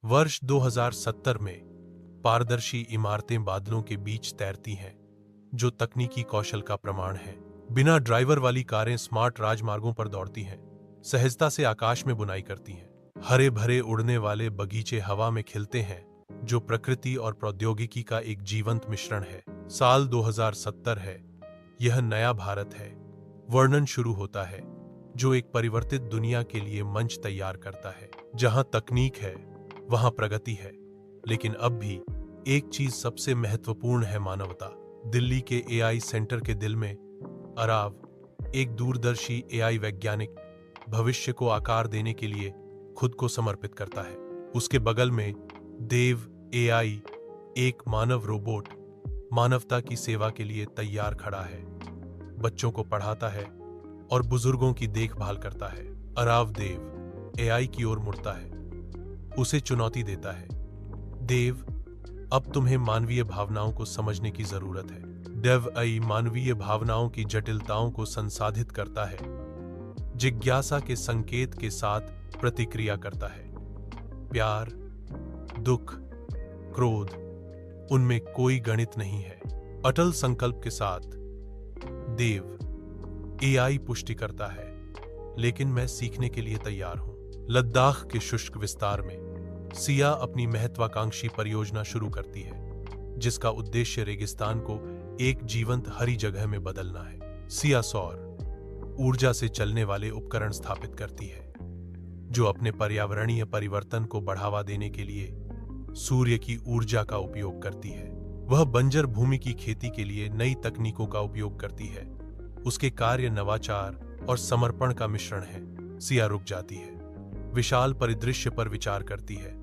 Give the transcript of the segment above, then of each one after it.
वर्ष 2070 में पारदर्शी इमारतें बादलों के बीच तैरती हैं, जो तकनीकी कौशल का प्रमाण है। बिना ड्राइवर वाली कारें स्मार्ट राजमार्गों पर दौड़ती हैं, सहजता से आकाश में बुनाई करती हैं। हरे भरे उड़ने वाले बगीचे हवा में खिलते हैं, जो प्रकृति और प्रौद्योगिकी का एक जीवंत मिश्रण है। साल 2070 है, यह नया भारत है। वर्णन शुरू होता है, जो एक परिवर्तित दुनिया के लिए मंच तैयार करता है, जहां तकनीक है वहां प्रगति है। लेकिन अब भी एक चीज सबसे महत्वपूर्ण है, मानवता। दिल्ली के एआई सेंटर के दिल में अराव, एक दूरदर्शी एआई वैज्ञानिक, भविष्य को आकार देने के लिए खुद को समर्पित करता है। उसके बगल में देव एआई, एक मानव रोबोट, मानवता की सेवा के लिए तैयार खड़ा है। बच्चों को पढ़ाता है और बुजुर्गों की देखभाल करता है। अराव देव एआई की ओर मुड़ता है, उसे चुनौती देता है। देव, अब तुम्हें मानवीय भावनाओं को समझने की जरूरत है। देव आई मानवीय भावनाओं की जटिलताओं को संसाधित करता है, जिज्ञासा के संकेत के साथ प्रतिक्रिया करता है। प्यार, दुख, क्रोध, उनमें कोई गणित नहीं है। अटल संकल्प के साथ देव एआई पुष्टि करता है, लेकिन मैं सीखने के लिए तैयार हूं। लद्दाख के शुष्क विस्तार में सिया अपनी महत्वाकांक्षी परियोजना शुरू करती है, जिसका उद्देश्य रेगिस्तान को एक जीवंत हरी जगह में बदलना है। सिया सौर ऊर्जा से चलने वाले उपकरण स्थापित करती है, जो अपने पर्यावरणीय परिवर्तन को बढ़ावा देने के लिए सूर्य की ऊर्जा का उपयोग करती है। वह बंजर भूमि की खेती के लिए नई तकनीकों का उपयोग करती है। उसके कार्य नवाचार और समर्पण का मिश्रण है। सिया रुक जाती है, विशाल परिदृश्य पर विचार करती है।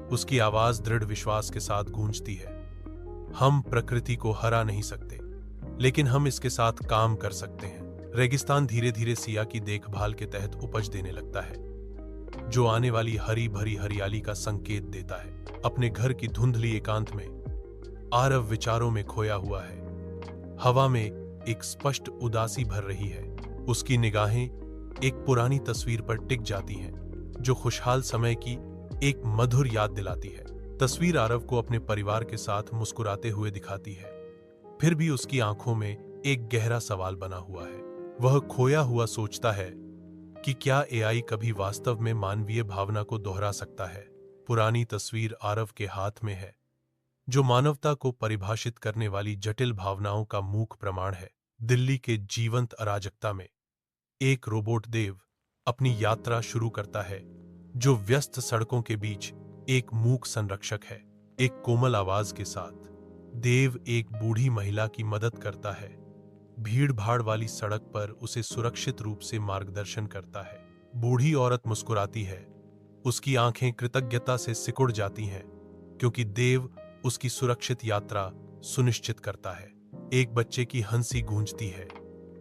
उसकी आवाज दृढ़ विश्वास के साथ गूंजती है। हम प्रकृति को हरा नहीं सकते, लेकिन हम इसके साथ काम कर सकते हैं। रेगिस्तान धीरे धीरे सिया की देखभाल के तहत उपज देने लगता है, जो आने वाली हरी भरी हरियाली का संकेत देता है। अपने घर की धुंधली एकांत में आरव विचारों में खोया हुआ है। हवा में एक स्पष्ट उदासी भर रही है। उसकी निगाहें एक पुरानी तस्वीर पर टिक जाती हैं, जो खुशहाल समय की एक मधुर याद दिलाती है। तस्वीर आरव को अपने परिवार के साथ मुस्कुराते हुए दिखाती है। फिर भी उसकी आंखों में एक गहरा सवाल बना हुआ है। वह खोया हुआ सोचता है कि क्या एआई कभी वास्तव में मानवीय भावना को दोहरा सकता है। पुरानी तस्वीर आरव के हाथ में है, जो मानवता को परिभाषित करने वाली जटिल भावनाओं का मूक प्रमाण है। दिल्ली के जीवंत अराजकता में एक रोबोट देव अपनी यात्रा शुरू करता है, जो व्यस्त सड़कों के बीच एक मूक संरक्षक है। एक कोमल आवाज के साथ देव एक बूढ़ी महिला की मदद करता है, भीड़ भाड़ वाली सड़क पर उसे सुरक्षित रूप से मार्गदर्शन करता है। बूढ़ी औरत मुस्कुराती है, उसकी आंखें कृतज्ञता से सिकुड़ जाती हैं, क्योंकि देव उसकी सुरक्षित यात्रा सुनिश्चित करता है। एक बच्चे की हंसी गूंजती है,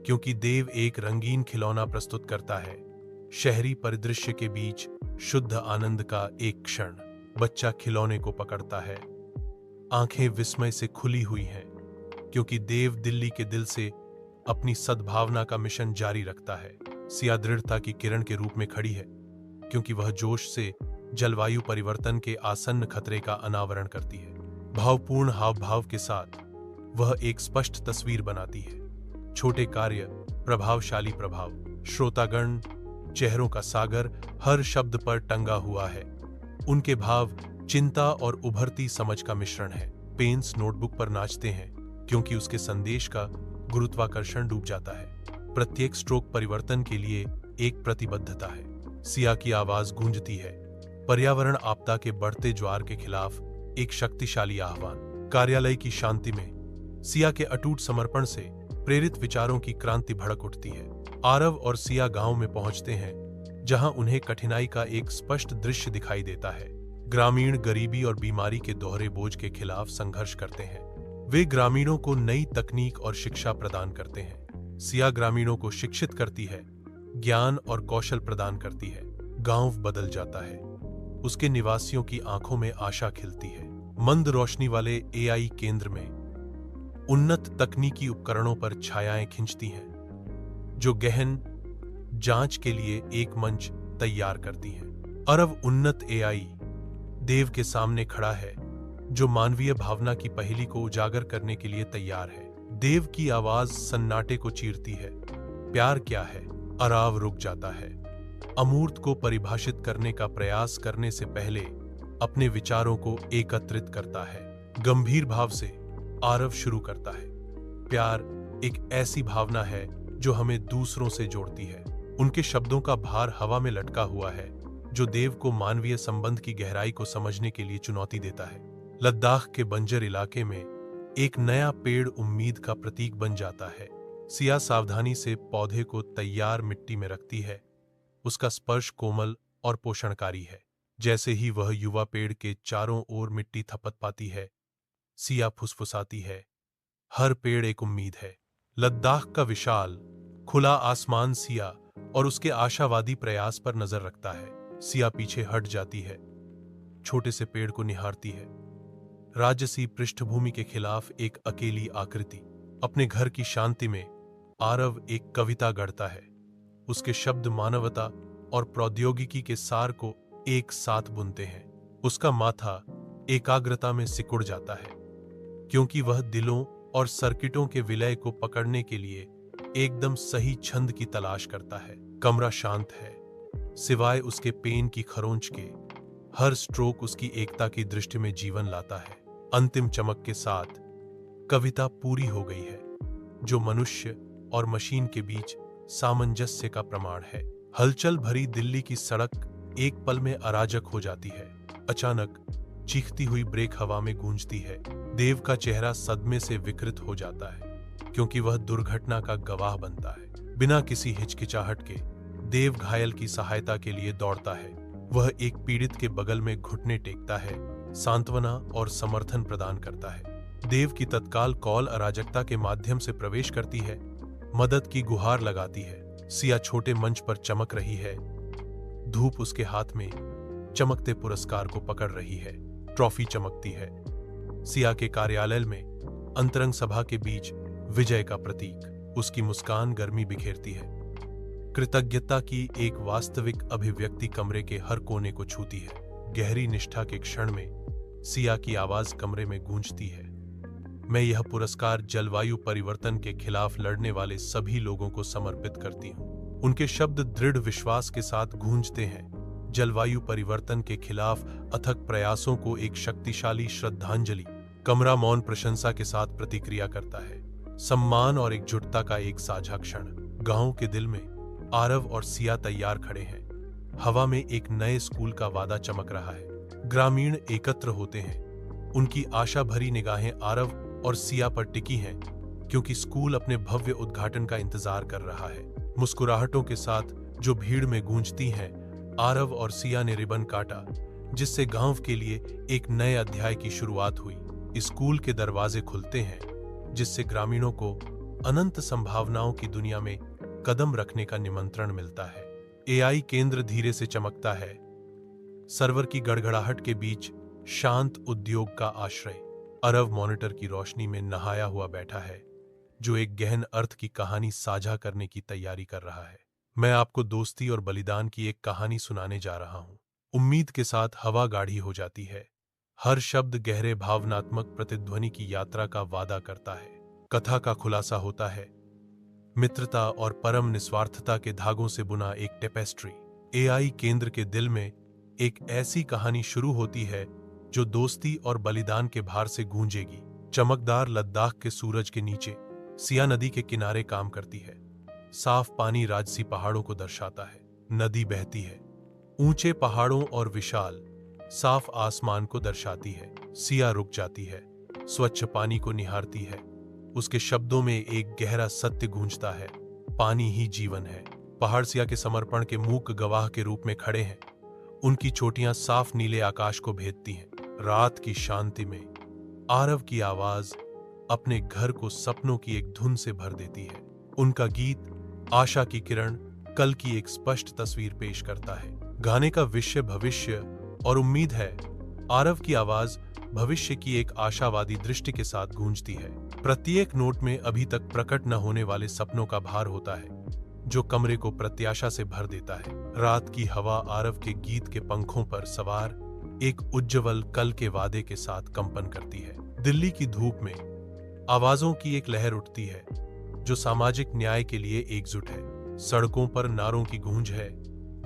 क्योंकि देव एक रंगीन खिलौना प्रस्तुत करता है। शहरी परिदृश्य के बीच शुद्ध आनंद का एक क्षण। बच्चा खिलौने को पकड़ता है, आंखें विस्मय से खुली हुई हैं, क्योंकि देव दिल्ली के दिल से अपनी सद्भावना का मिशन जारी रखता है। सिया दृढ़ता की किरण के रूप में खड़ी है, क्योंकि वह जोश से जलवायु परिवर्तन के आसन्न खतरे का अनावरण करती है। भावपूर्ण हाव भाव के साथ वह एक स्पष्ट तस्वीर बनाती है। छोटे कार्य, प्रभावशाली प्रभाव। श्रोतागण, चेहरों का सागर हर शब्द पर टंगा हुआ है। उनके भाव चिंता और उभरती समझ का मिश्रण है। पेन्स नोटबुक पर नाचते हैं, क्योंकि उसके संदेश का गुरुत्वाकर्षण डूब जाता है। प्रत्येक स्ट्रोक परिवर्तन के लिए एक प्रतिबद्धता है। सिया की आवाज गूंजती है, पर्यावरण आपदा के बढ़ते ज्वार के खिलाफ एक शक्तिशाली आह्वान। कार्यालय की शांति में सिया के अटूट समर्पण से प्रेरित विचारों की क्रांति भड़क उठती है। आरव और सिया गांव में पहुंचते हैं, जहां उन्हें कठिनाई का एक स्पष्ट दृश्य दिखाई देता है। ग्रामीण गरीबी और बीमारी के दोहरे बोझ के खिलाफ संघर्ष करते हैं। वे ग्रामीणों को नई तकनीक और शिक्षा प्रदान करते हैं। सिया ग्रामीणों को शिक्षित करती है, ज्ञान और कौशल प्रदान करती है। गांव बदल जाता है, उसके निवासियों की आंखों में आशा खिलती है। मंद रोशनी वाले एआई केंद्र में उन्नत तकनीकी उपकरणों पर छायाएं खिंचती हैं, जो गहन जांच के लिए एक मंच तैयार करती हैं। अरव उन्नत एआई देव के सामने खड़ा है, जो मानवीय भावना की पहेली को उजागर करने के लिए तैयार है। देव की आवाज सन्नाटे को चीरती है। प्यार क्या है? अराव रुक जाता है। अमूर्त को परिभाषित करने का प्रयास करने से पहले अपने विचारों को एकत्रित करता है। गंभीर भाव से आरव शुरू करता है। प्यार एक ऐसी भावना है जो हमें दूसरों से जोड़ती है। उनके शब्दों का भार हवा में लटका हुआ है, जो देव को मानवीय संबंध की गहराई को समझने के लिए चुनौती देता है। लद्दाख के बंजर इलाके में एक नया पेड़ उम्मीद का प्रतीक बन जाता है। सिया सावधानी से पौधे को तैयार मिट्टी में रखती है। उसका स्पर्श कोमल और पोषणकारी है। जैसे ही वह युवा पेड़ के चारों ओर मिट्टी थपथपाती है, सिया फुसफुसाती है, हर पेड़ एक उम्मीद है। लद्दाख का विशाल खुला आसमान सिया और उसके आशावादी प्रयास पर नजर रखता है। सिया पीछे हट जाती है, छोटे से पेड़ को निहारती है। राजसी पृष्ठभूमि के खिलाफ एक अकेली आकृति। अपने घर की शांति में आरव एक कविता गढ़ता है। उसके शब्द मानवता और प्रौद्योगिकी के सार को एक साथ बुनते हैं। उसका माथा एकाग्रता में सिकुड़ जाता है, क्योंकि वह दिलों और सर्किटों के विलय को पकड़ने के लिए एकदम सही छंद की तलाश करता है। कमरा शांत है, सिवाय उसके पेन की खरोंच के। हर स्ट्रोक उसकी एकता की दृष्टि में जीवन लाता है। अंतिम चमक के साथ कविता पूरी हो गई है, जो मनुष्य और मशीन के बीच सामंजस्य का प्रमाण है। हलचल भरी दिल्ली की सड़क एक पल में अराजक हो जाती है। अचानक चीखती हुई ब्रेक हवा में गूंजती है। देव का चेहरा सदमे से विकृत हो जाता है, क्योंकि वह दुर्घटना का गवाह बनता है। बिना किसी हिचकिचाहट के देव घायल की सहायता के लिए दौड़ता है। वह एक पीड़ित के बगल में घुटने टेकता है, सांत्वना और समर्थन प्रदान करता है। देव की तत्काल कॉल अराजकता के माध्यम से प्रवेश करती है, मदद की गुहार लगाती है। सिया छोटे मंच पर चमक रही है। धूप उसके हाथ में चमकते पुरस्कार को पकड़ रही है। ट्रॉफी चमकती है। सिया के कार्यालय में अंतरंग सभा के बीच विजय का प्रतीक। उसकी मुस्कान गर्मी बिखेरती है। कृतज्ञता की एक वास्तविक अभिव्यक्ति कमरे के हर कोने को छूती है। गहरी निष्ठा के क्षण में सिया की आवाज कमरे में गूंजती है। मैं यह पुरस्कार जलवायु परिवर्तन के खिलाफ लड़ने वाले सभी लोगों को समर्पित करती हूँ। उनके शब्द दृढ़ विश्वास के साथ गूंजते हैं। जलवायु परिवर्तन के खिलाफ अथक प्रयासों को एक शक्तिशाली श्रद्धांजलि। कमरा मौन प्रशंसा के साथ प्रतिक्रिया करता है। सम्मान और एकजुटता का एक साझा क्षण। गांव के दिल में आरव और सिया तैयार खड़े हैं। हवा में एक नए स्कूल का वादा चमक रहा है। ग्रामीण एकत्र होते हैं। उनकी आशा भरी निगाहें आरव और सिया पर टिकी हैं, क्योंकि स्कूल अपने भव्य उद्घाटन का इंतजार कर रहा है। मुस्कुराहटों के साथ जो भीड़ में गूंजती हैं, आरव और सिया ने रिबन काटा, जिससे गांव के लिए एक नए अध्याय की शुरुआत हुई। स्कूल के दरवाजे खुलते हैं, जिससे ग्रामीणों को अनंत संभावनाओं की दुनिया में कदम रखने का निमंत्रण मिलता है। एआई केंद्र धीरे से चमकता है। सर्वर की गड़गड़ाहट के बीच शांत उद्योग का आश्रय। अरव मॉनिटर की रोशनी में नहाया हुआ बैठा है, जो एक गहन अर्थ की कहानी साझा करने की तैयारी कर रहा है। मैं आपको दोस्ती और बलिदान की एक कहानी सुनाने जा रहा हूं। उम्मीद के साथ हवा गाढ़ी हो जाती है। हर शब्द गहरे भावनात्मक प्रतिध्वनि की यात्रा का वादा करता है। कथा का खुलासा होता है। मित्रता और परम निस्वार्थता के धागों से बुना एक टेपेस्ट्री। एआई केंद्र के दिल में एक ऐसी कहानी शुरू होती है जो दोस्ती और बलिदान के भार से गूंजेगी। चमकदार लद्दाख के सूरज के नीचे सिया नदी के किनारे काम करती है। साफ पानी राजसी पहाड़ों को दर्शाता है। नदी बहती है, ऊंचे पहाड़ों और विशाल साफ आसमान को दर्शाती है। सिया रुक जाती है, स्वच्छ पानी को निहारती है। उसके शब्दों में एक गहरा सत्य गूंजता है, पानी ही जीवन है। पहाड़ सिया के समर्पण के मूक गवाह के रूप में खड़े हैं। उनकी चोटियां साफ नीले आकाश को भेदती हैं। रात की शांति में आरव की आवाज अपने घर को सपनों की एक धुन से भर देती है। उनका गीत आशा की किरण कल की एक स्पष्ट तस्वीर पेश करता है। गाने का विषय भविष्य और उम्मीद है। आरव की आवाज भविष्य की एक आशावादी दृष्टि के साथ गूंजती है। प्रत्येक नोट में अभी तक प्रकट न होने वाले सपनों का भार होता है, जो कमरे को प्रत्याशा से भर देता है। रात की हवा आरव के गीत के पंखों पर सवार एक उज्ज्वल कल के वादे के साथ कंपन करती है। दिल्ली की धूप में आवाजों की एक लहर उठती है जो सामाजिक न्याय के लिए एकजुट है। सड़कों पर नारों की गूंज है,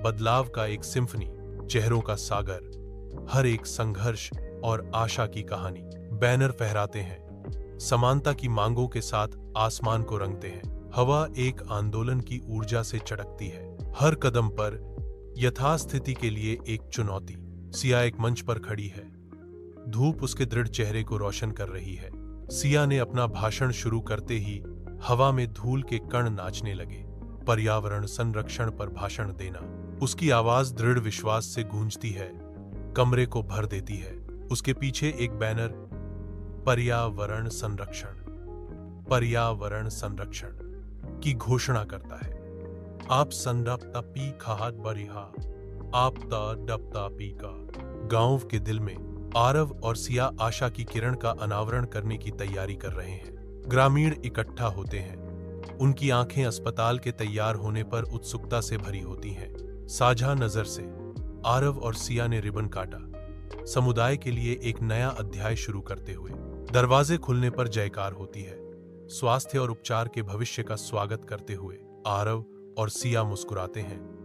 बदलाव का एक सिम्फनी, चेहरों का सागर, हर एक संघर्ष और आशा की कहानी। बैनर फहराते हैं, समानता की मांगों के साथ आसमान को रंगते हैं। हवा एक आंदोलन की ऊर्जा से चटकती है, हर कदम पर यथास्थिति के लिए एक चुनौती। सिया एक मंच पर खड़ी है, धूप उसके दृढ़ चेहरे को रोशन कर रही है। सिया ने अपना भाषण शुरू करते ही हवा में धूल के कण नाचने लगे। पर्यावरण संरक्षण पर भाषण देना, उसकी आवाज दृढ़ विश्वास से गूंजती है, कमरे को भर देती है। उसके पीछे एक बैनर पर्यावरण संरक्षण की घोषणा करता है। आप संरप्ता पी खाद बरिहा, आप डपता पी का। गांव के दिल में आरव और सिया आशा की किरण का अनावरण करने की तैयारी कर रहे हैं। ग्रामीण इकट्ठा होते हैं, उनकी आंखें अस्पताल के तैयार होने पर उत्सुकता से भरी होती हैं। साझा नजर से आरव और सिया ने रिबन काटा, समुदाय के लिए एक नया अध्याय शुरू करते हुए। दरवाजे खुलने पर जयकार होती है। स्वास्थ्य और उपचार के भविष्य का स्वागत करते हुए आरव और सिया मुस्कुराते हैं,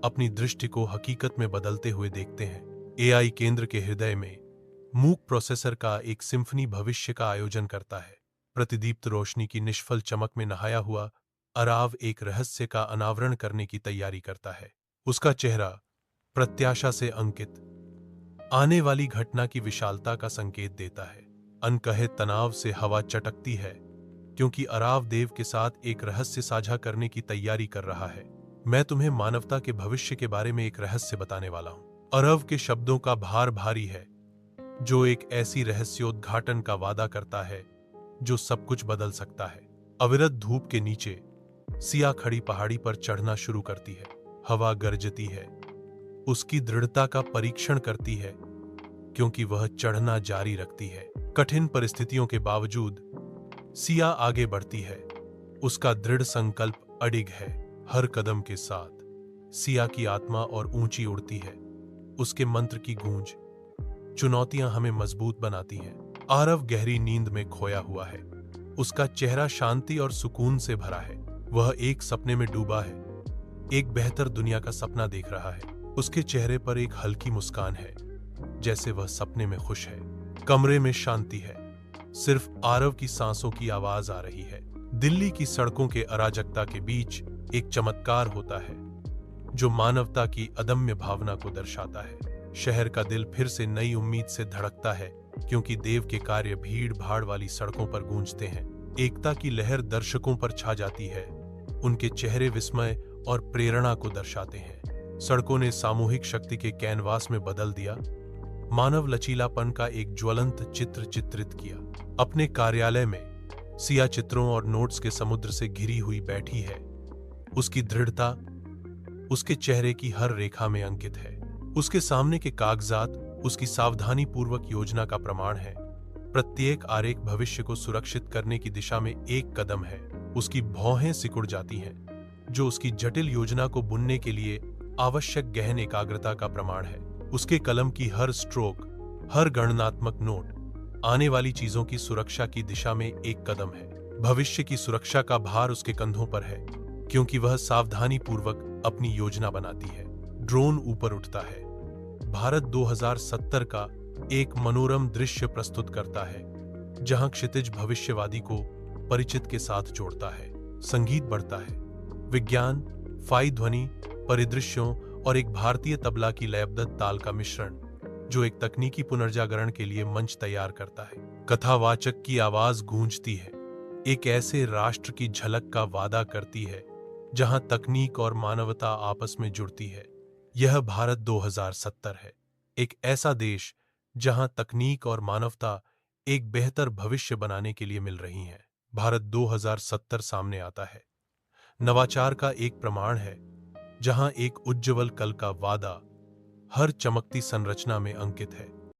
अपनी दृष्टि को हकीकत में बदलते हुए देखते हैं। एआई केंद्र के हृदय में मूक प्रोसेसर का एक सिम्फनी भविष्य का आयोजन करता है। प्रतिदीप्त रोशनी की निष्फल चमक में नहाया हुआ अराव एक रहस्य का अनावरण करने की तैयारी करता है। उसका चेहरा प्रत्याशा से अंकित, आने वाली घटना की विशालता का संकेत देता है। अनकहे तनाव से हवा चटकती है, क्योंकि अराव देव के साथ एक रहस्य साझा करने की तैयारी कर रहा है। मैं तुम्हें मानवता के भविष्य के बारे में एक रहस्य बताने वाला हूं। अरव के शब्दों का भार भारी है, जो एक ऐसी रहस्योद्घाटन का वादा करता है जो सब कुछ बदल सकता है। अविरत धूप के नीचे सिया खड़ी पहाड़ी पर चढ़ना शुरू करती है। हवा गरजती है, उसकी दृढ़ता का परीक्षण करती है, क्योंकि वह चढ़ना जारी रखती है। कठिन परिस्थितियों के बावजूद सिया आगे बढ़ती है, उसका दृढ़ संकल्प अडिग है। हर कदम के साथ सिया की आत्मा और ऊंची उड़ती है, उसके मंत्र की गूंज। चुनौतियां हमें मजबूत बनाती हैं। आरव गहरी नींद में खोया हुआ है, उसका चेहरा शांति और सुकून से भरा है। वह एक सपने में डूबा है, एक बेहतर दुनिया का सपना देख रहा है। उसके चेहरे पर एक हल्की मुस्कान है, जैसे वह सपने में खुश है। कमरे में शांति है, सिर्फ आरव की सांसों की आवाज आ रही है। दिल्ली की सड़कों के अराजकता के बीच एक चमत्कार होता है, जो मानवता की अदम्य भावना को दर्शाता है। शहर का दिल फिर से नई उम्मीद से धड़कता है, क्योंकि देव के कार्य भीड़ भाड़ वाली सड़कों पर गूंजते हैं। एकता की लहर दर्शकों पर छा जाती है, उनके चेहरे विस्मय और प्रेरणा को दर्शाते हैं। सड़कों ने सामूहिक शक्ति के कैनवास में बदल दिया, मानव लचीलापन का एक ज्वलंत चित्र चित्रित किया। अपने कार्यालय में सिया चित्रों और नोट्स के समुद्र से घिरी हुई बैठी है, उसकी दृढ़ता उसके चेहरे की हर रेखा में अंकित है। उसके सामने के कागजात उसकी सावधानी पूर्वक योजना का प्रमाण है। प्रत्येक आरेख भविष्य को सुरक्षित करने की दिशा में एक कदम है। उसकी भौहें सिकुड़ जाती हैं, जो उसकी जटिल योजना को बुनने के लिए आवश्यक गहन एकाग्रता का प्रमाण है। उसके कलम की हर स्ट्रोक, हर गणनात्मक नोट आने वाली चीजों की सुरक्षा की दिशा में एक कदम है। भविष्य की सुरक्षा का भार उसके कंधों पर है, क्योंकि वह सावधानी पूर्वक अपनी योजना बनाती है। ड्रोन ऊपर उठता है, भारत 2070 का एक मनोरम दृश्य प्रस्तुत करता है, जहां क्षितिज भविष्यवादी को परिचित के साथ जोड़ता है। संगीत बढ़ता है, विज्ञान, फाई ध्वनि, परिदृश्यों और एक भारतीय तबला की लयबद्ध ताल का मिश्रण, जो एक तकनीकी पुनर्जागरण के लिए मंच तैयार करता है। कथावाचक की आवाज गूंजती है, एक ऐसे राष्ट्र की झलक का वादा करती है जहां तकनीक और मानवता आपस में जुड़ती है। यह भारत 2070 है, एक ऐसा देश जहां तकनीक और मानवता एक बेहतर भविष्य बनाने के लिए मिल रही हैं। भारत 2070 सामने आता है, नवाचार का एक प्रमाण है, जहां एक उज्ज्वल कल का वादा हर चमकती संरचना में अंकित है।